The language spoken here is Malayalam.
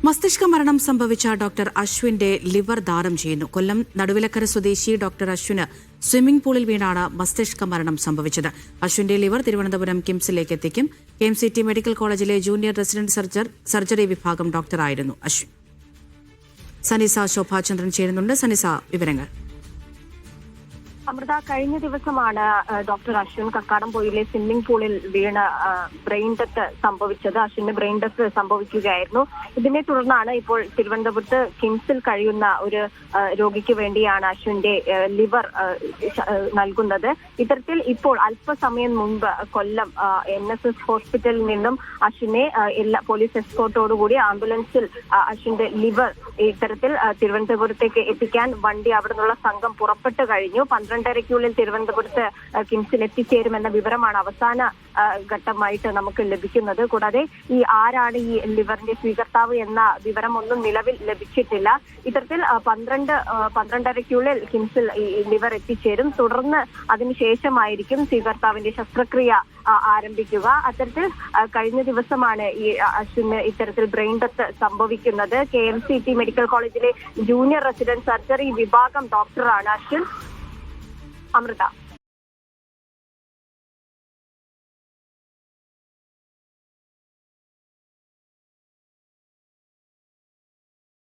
മസ്തിഷ്ക മരണം സംഭവിച്ച ഡോക്ടർ അശ്വിന്റെ ലിവർ ദാനം ചെയ്യുന്നു. കൊല്ലം നടുവിലക്കര സ്വദേശി ഡോക്ടർ അശ്വിന് സ്വിമ്മിംഗ് പൂളിൽ വീണാണ് മസ്തിഷ്ക മരണം സംഭവിച്ചത്. അശ്വിന്റെ ലിവർ തിരുവനന്തപുരം കിംസിലേക്ക് എത്തിക്കും. KMCT മെഡിക്കൽ കോളേജിലെ ജൂനിയർ റെസിഡന്റ് സർജറി വിഭാഗം ഡോക്ടറായിരുന്നു അശ്വിൻ. സനിസ ശോഭാചന്ദ്രൻ ചേരുന്നുണ്ട്. സനിസ, വിവരങ്ങൾ. അമൃത, കഴിഞ്ഞ ദിവസമാണ് ഡോക്ടർ അശ്വിൻ കക്കാടംപൊയിലെ സ്വിമ്മിംഗ് പൂളിൽ വീണ് ബ്രെയിൻ ഡെത്ത് സംഭവിച്ചത്. അശ്വിന് ബ്രെയിൻ ഡെത്ത് സംഭവിക്കുകയായിരുന്നു. ഇതിനെ തുടർന്നാണ് ഇപ്പോൾ തിരുവനന്തപുരത്ത് കിംസിൽ കഴിയുന്ന ഒരു രോഗിക്ക് വേണ്ടിയാണ് അശ്വിന്റെ ലിവർ നൽകുന്നത്. ഇത്തരത്തിൽ ഇപ്പോൾ അല്പസമയം മുൻപ് കൊല്ലം NSS ഹോസ്പിറ്റലിൽ നിന്നും അശ്വിനെ പോലീസ് എസ്കോർട്ടോടുകൂടി ആംബുലൻസിൽ അശ്വിന്റെ ലിവർ ഇത്തരത്തിൽ തിരുവനന്തപുരത്തേക്ക് എത്തിക്കാൻ വണ്ടി അവിടെ നിന്നുള്ള സംഘം പുറപ്പെട്ടു കഴിഞ്ഞു. 12:30-ക്കുള്ളിൽ തിരുവനന്തപുരത്ത് കിംസിൽ എത്തിച്ചേരുമെന്ന വിവരമാണ് അവസാന ഘട്ടമായിട്ട് നമുക്ക് ലഭിക്കുന്നത്. കൂടാതെ ആരാണ് ഈ ലിവറിന്റെ സ്വീകർത്താവ് എന്ന വിവരമൊന്നും നിലവിൽ ലഭിച്ചിട്ടില്ല. ഇത്തരത്തിൽ 12:30-ക്കുള്ളിൽ കിംസിൽ ഈ ലിവർ എത്തിച്ചേരും. തുടർന്ന് അതിനുശേഷമായിരിക്കും സ്വീകർത്താവിന്റെ ശസ്ത്രക്രിയ ആരംഭിക്കുക. അത്തരത്തിൽ കഴിഞ്ഞ ദിവസമാണ് ഈ അശ്വിന് ഇത്തരത്തിൽ ബ്രെയിൻ ഡെത്ത് സംഭവിക്കുന്നത്. KMCT മെഡിക്കൽ കോളേജിലെ ജൂനിയർ റെസിഡന്റ് സർജറി വിഭാഗം ഡോക്ടറാണ് അശ്വിൻ. അമൃത.